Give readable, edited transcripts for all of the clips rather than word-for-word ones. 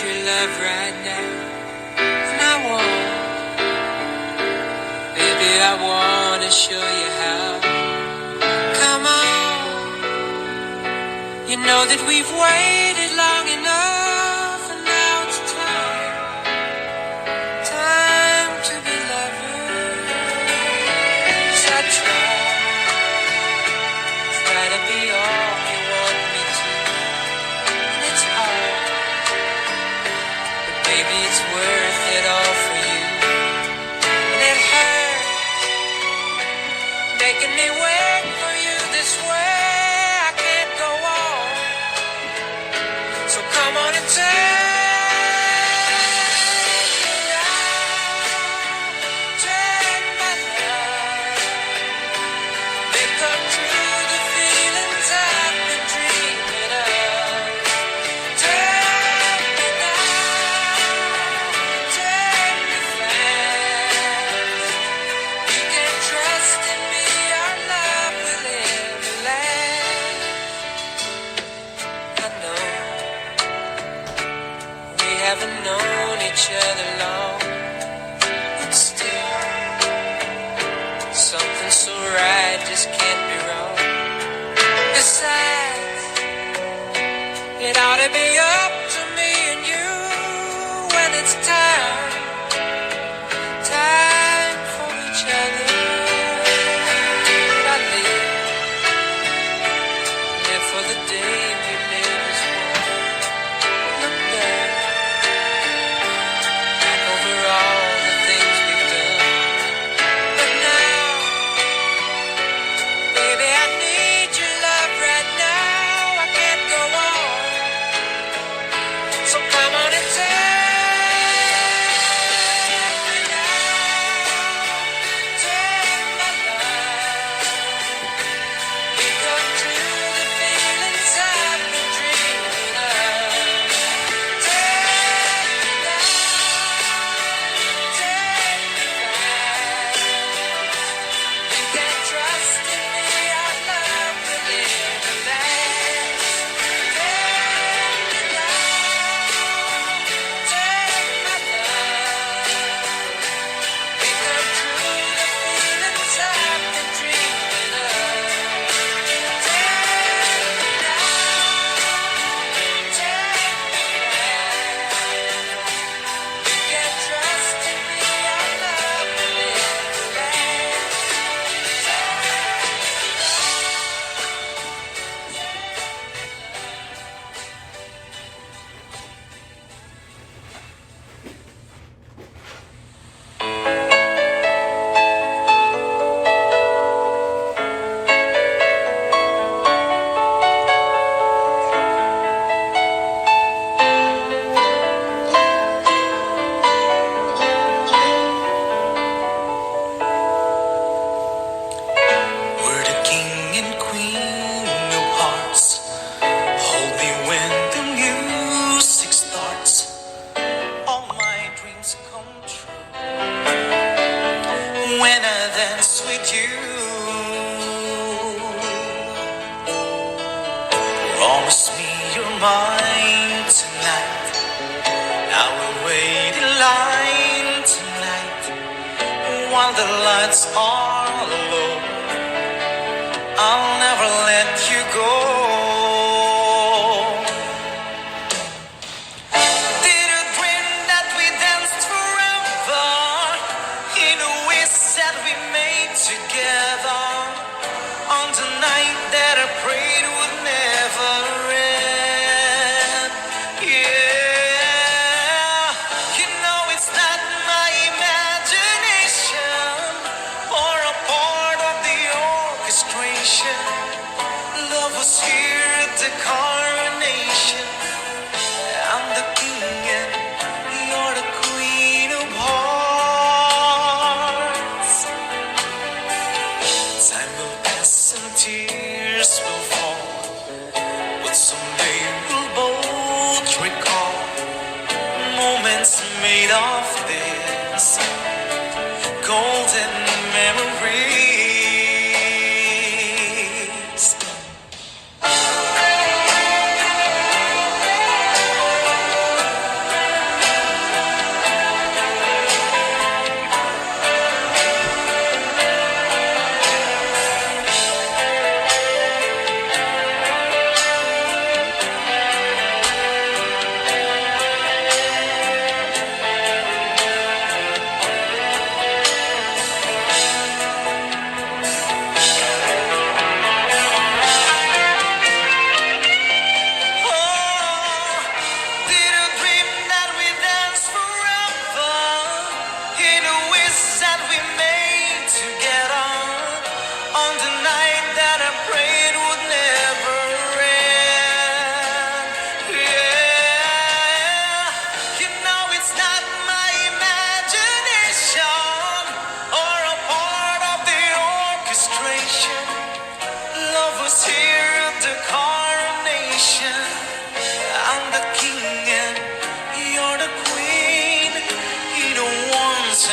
your love right now, and I baby, I wanna show you how. Come on, you know that we've waited long enough, and now it's time to be lovers. I try to be all you want me to, and it's hard, but baby, it's worth it all for you. And it hurts making me wait for you this way. I can't go on, so come on and take me out, take my love, make come true the feelings I've been dreaming of. Take me now, take me fast. You can trust in me, our love will everlast. I know we haven't known each other long, but still, something so right just can't be wrong. Besides, it ought to be up to me and you when it's time for each other. I live for the day we live as one. Look back over all the things we've done. But now, baby, I need your love right now. I can't go on, so come on and take me now, take my love, make up to the feelings I've been dreaming of. Take me now, take me back. You can trust in me, our love will everlast. Take me now, take my love, make up true the feelings I've been dreaming of. Take me now, take me back. You can trust in me, our love will everlast. We're the king and queen of hearts. Hold me when the music starts. All my dreams come true when I dance with you. Promise me you're mine tonight. I will wait in line tonight while the lights are low. I'll never let you go. Did you dream that we danced forever in a wish that we made together on the night that I prayed would never end? Yeah, you know it's not my imagination or a part of the orchestration. Love was here at the coronation. I'm the king and you're the queen of hearts. Time will pass and tears will fall, but someday we'll both recall moments made of this golden memories.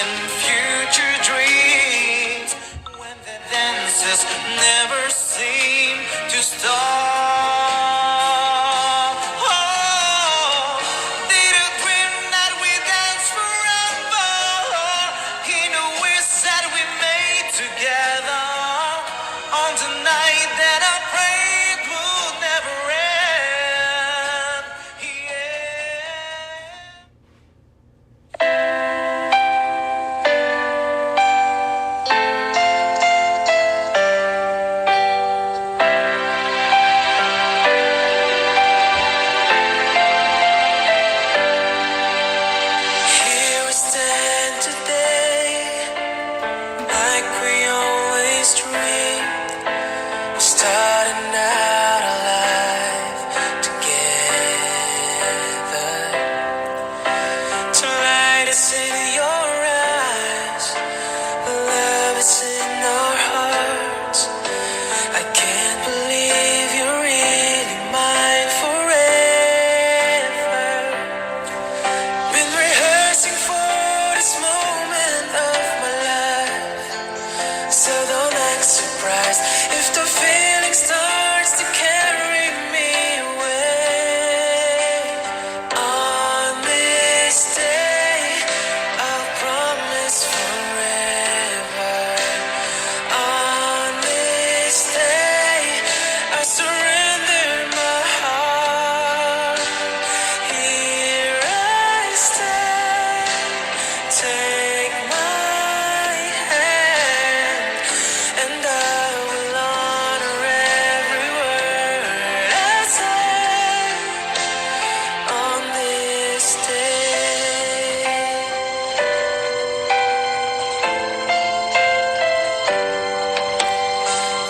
and future dreams. When the dances never seem to stop. Oh, did you dream that we dance forever? In a wish that we made together on the night that I prayed would never end. Yeah. Here we stand today, like we always dreamed, starting out our life together. To light is in your eyes, love is in our hearts. I can't believe you're really mine forever. Been rehearsing for this moment of my life, so don't act surprised if the feeling starts to carry me away. On this day, I'll promise forever. On this day, I surrender my heart. Here I stand, take my hand, and I will honor every word I say on this day.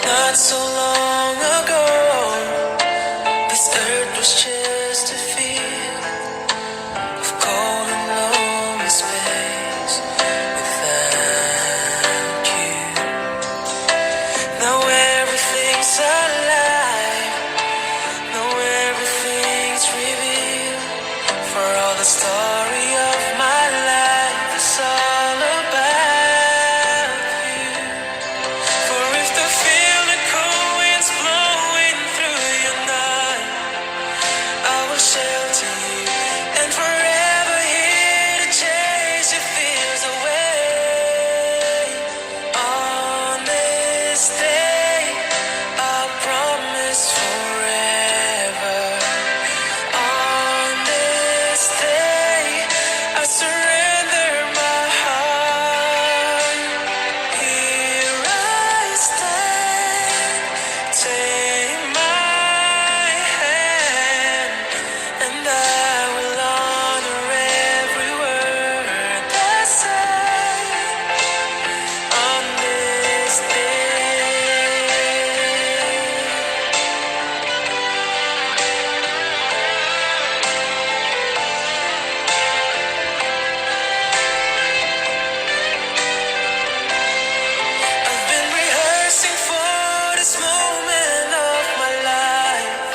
Not so long ago, this earth was just a field of cold and lonely space without you. Now everything's alive, now everything's revealed. For all the story of my life is all about you. For if the feeling cold winds blowing through your night, I will shelter you and forever here to chase your fears away. On this day, I promise forever. On this day, I surrender my heart. Here I stand, take my hand, and I will honor every word I say on this day. I've been rehearsing for this moment of my life,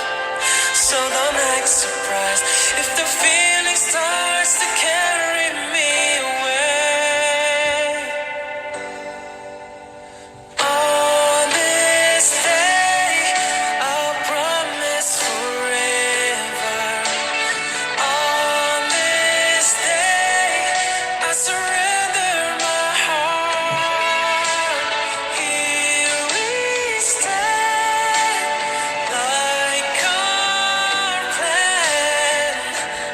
so don't act surprised if the feeling starts to carry me away. On this day, I'll promise forever. On this day, I surrender my heart. Here we stand, like our plan.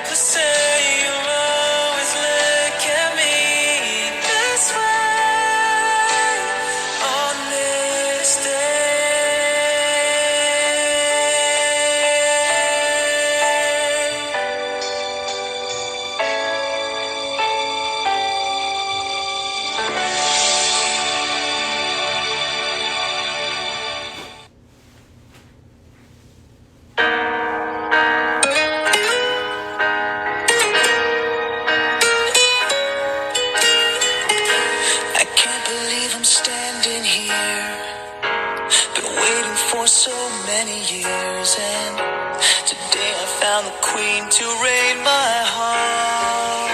To say you'll always look at me this way. On this day. I can't believe I'm standing here. Been waiting for so many years, and today I found the queen to reign my heart.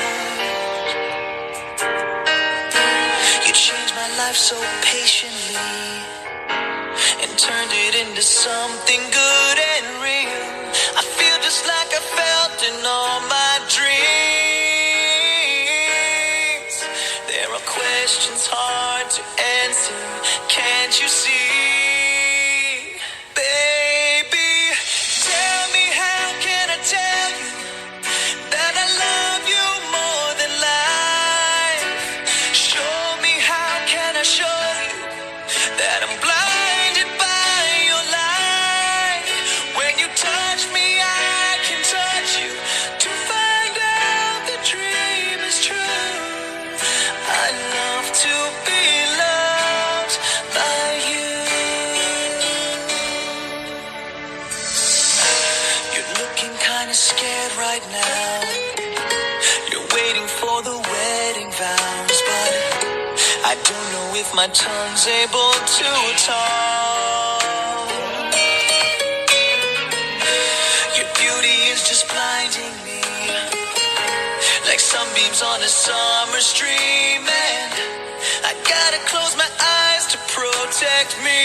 life so patiently and turned it into something good and real. I feel just like I felt in all my dreams. There are questions hard to answer, can't you see? Baby, tell me, how can I tell you that I love you more than life? Show me, how can I show you that I'm blinded by your light? When you touch me, I can touch you to find out the dream is true. I love to be loved by you. You're looking kinda scared right now. You're waiting for the wedding vows, but I don't know if my tongue's able to talk. Your beauty is just blinding me, like sunbeams on a summer stream, and I gotta close my eyes to protect me.